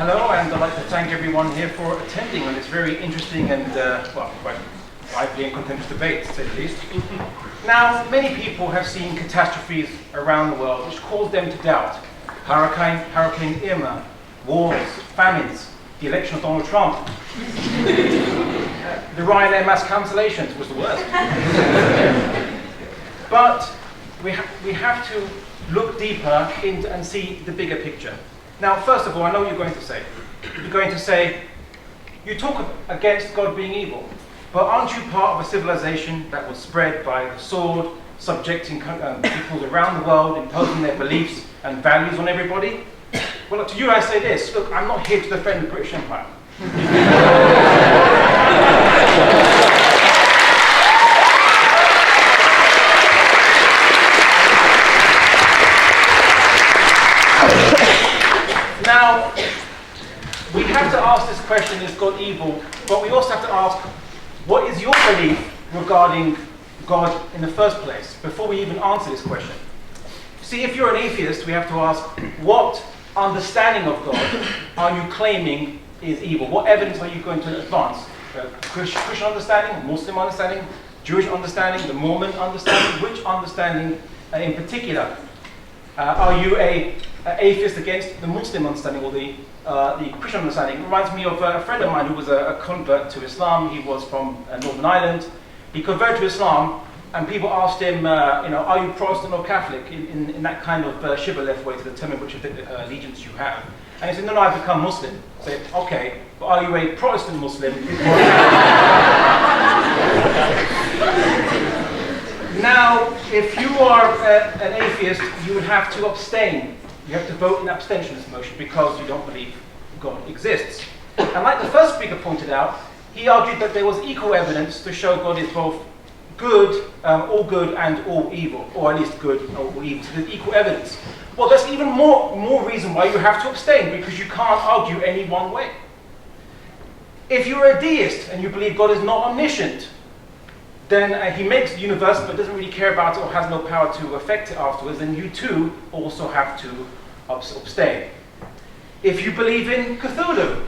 Hello, and I'd like to thank everyone here for attending on this very interesting and, quite lively and contentious debate, to say the least. Now, many people have seen catastrophes around the world which cause them to doubt. Hurricane Irma, wars, famines, the election of Donald Trump. The Ryanair mass cancellations was the worst. But we have to look deeper into and see the bigger picture. Now, first of all, I know what you're going to say. You're going to say, you talk against God being evil, but aren't you part of a civilization that was spread by the sword, subjecting peoples around the world, imposing their beliefs and values on everybody? Well, to you I say this, look, I'm not here to defend the British Empire. Now, we have to ask this question, is God evil? But we also have to ask, what is your belief regarding God in the first place, before we even answer this question? See, if you're an atheist, we have to ask, what understanding of God are you claiming is evil? What evidence are you going to advance? Christian understanding, Muslim understanding, Jewish understanding, the Mormon understanding? Which understanding in particular? Are you an atheist against the Muslim understanding or the Christian understanding? It reminds me of a friend of mine who was a convert to Islam. He was from Northern Ireland. He converted to Islam, and people asked him, are you Protestant or Catholic, in that kind of shibboleth way to determine which allegiance you have. And he said, no, I've become Muslim. I said, okay, but are you a Protestant Muslim? Now, if you are an atheist, you would have to abstain. You have to vote in abstentionist motion because you don't believe God exists. And like the first speaker pointed out, he argued that there was equal evidence to show God is both good, all good, and all evil, or at least good or all evil. So there's equal evidence. Well, there's even more reason why you have to abstain, because you can't argue any one way. If you're a deist and you believe God is not omniscient, then he makes the universe but doesn't really care about it or has no power to affect it afterwards, then you too also have to abstain. If you believe in Cthulhu,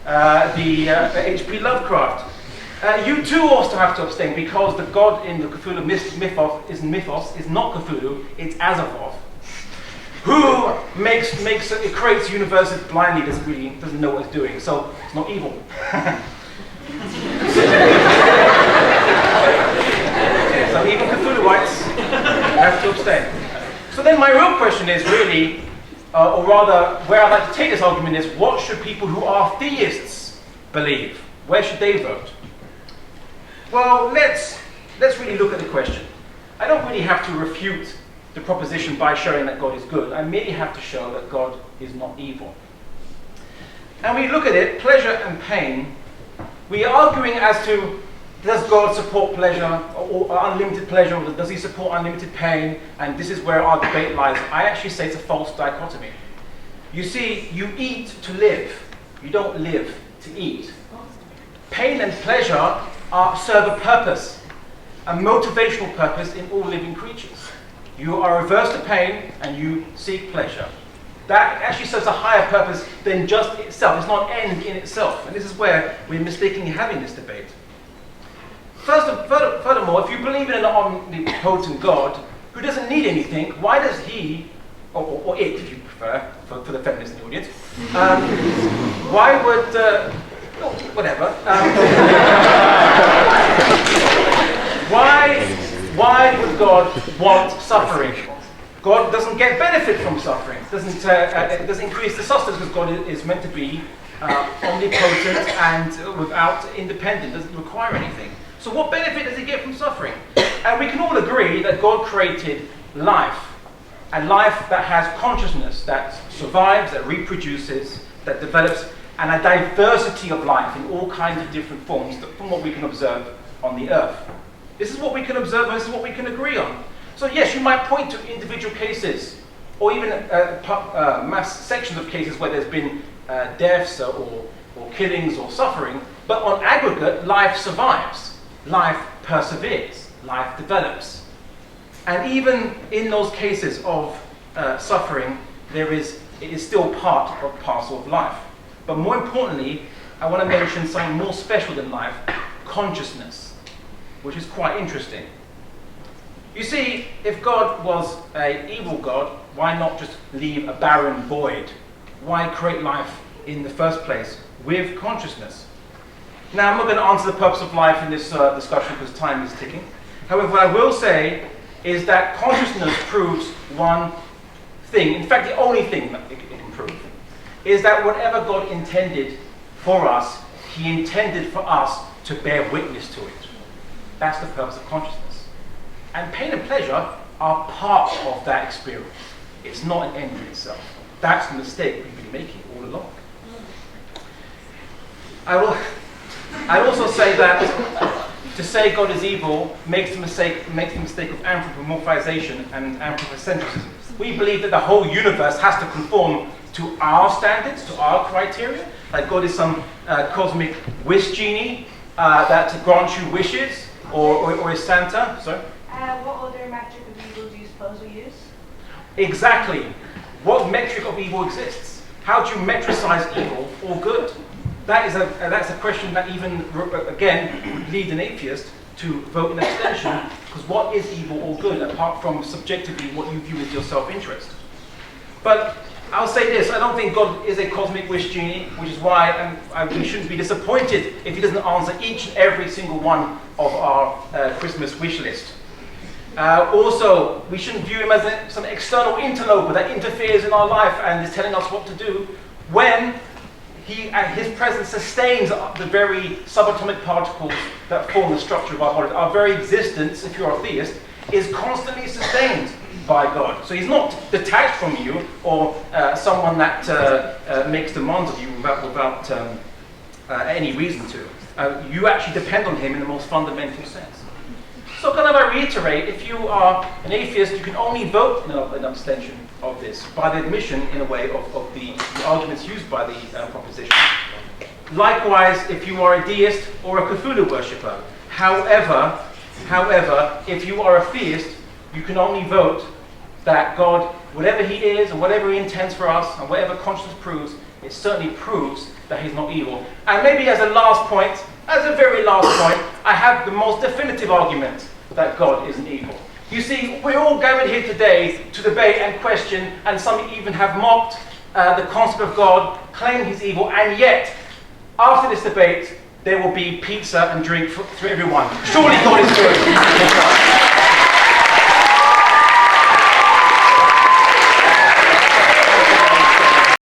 the H.P. Lovecraft, you too also have to abstain, because the god in the Cthulhu mythos is not Cthulhu, it's Azathoth, who creates universes blindly, doesn't know what it's doing, so it's not evil. So even Cthulhuites have to abstain. So then my real question is really, or rather, where I'd like to take this argument is, what should people who are theists believe? Where should they vote? Well, let's really look at the question. I don't really have to refute the proposition by showing that God is good. I merely have to show that God is not evil. And we look at it, pleasure and pain. We are arguing as to, does God support pleasure or unlimited pleasure, or does he support unlimited pain? And this is where our debate lies. I actually say it's a false dichotomy. You see, you eat to live. You don't live to eat. Pain and pleasure serve a purpose, a motivational purpose in all living creatures. You are averse to pain and you seek pleasure. That actually serves a higher purpose than just itself. It's not an end in itself. And this is where we're mistakenly having this debate. Furthermore, if you believe in an omnipotent God who doesn't need anything, why does he, or it if you prefer, for the feminists in the audience, why would, whatever, why would God want suffering? God doesn't get benefit from suffering. It doesn't increase the sustenance, because God is meant to be omnipotent and without independent, doesn't require anything. So what benefit does he get from suffering? And we can all agree that God created life, a life that has consciousness, that survives, that reproduces, that develops, and a diversity of life in all kinds of different forms from what we can observe on the earth. This is what we can observe, and this is what we can agree on. So yes, you might point to individual cases, or even mass sections of cases where there's been deaths or killings or suffering, but on aggregate, life survives. Life perseveres, life develops. And even in those cases of suffering, it is still part of parcel of life. But more importantly, I want to mention something more special than life, consciousness, which is quite interesting. You see, if God was an evil God, why not just leave a barren void? Why create life in the first place with consciousness? Now, I'm not going to answer the purpose of life in this discussion because time is ticking. However, what I will say is that consciousness proves one thing, in fact the only thing that it can prove, is that whatever God intended for us, he intended for us to bear witness to it. That's the purpose of consciousness. And pain and pleasure are part of that experience. It's not an end in itself. That's the mistake we've been making all along. I also say that to say God is evil makes the mistake of anthropomorphization and anthropocentrism. We believe that the whole universe has to conform to our standards, to our criteria. Like God is some cosmic wish genie that grants you wishes, or is Santa. Sorry? What other metric of evil do you suppose we use? Exactly. What metric of evil exists? How do you metricize evil or good? That's a question that even, again, would lead an atheist to vote in abstention, because what is evil or good, apart from subjectively what you view as your self-interest? But I'll say this, I don't think God is a cosmic wish genie, which is why we shouldn't be disappointed if he doesn't answer each and every single one of our Christmas wish list. Also, we shouldn't view him as some external interloper that interferes in our life and is telling us what to do, when his presence sustains the very subatomic particles that form the structure of our body. Our very existence, if you're a theist, is constantly sustained by God. So he's not detached from you, or someone that makes demands of you without any reason to. You actually depend on him in the most fundamental sense. So kind of I reiterate, if you are an atheist, you can only vote in abstention of this by the admission, in a way, of the arguments used by the proposition. Likewise, if you are a deist or a Cthulhu worshipper. However, if you are a theist, you can only vote that God, whatever he is and whatever he intends for us and whatever conscience proves, it certainly proves that he's not evil. And maybe as a last point, as a very last point, I have the most definitive argument that God isn't evil. You see, we're all gathered here today to debate and question, and some even have mocked the concept of God, claim he's evil, and yet, after this debate, there will be pizza and drink for everyone. Surely God is good.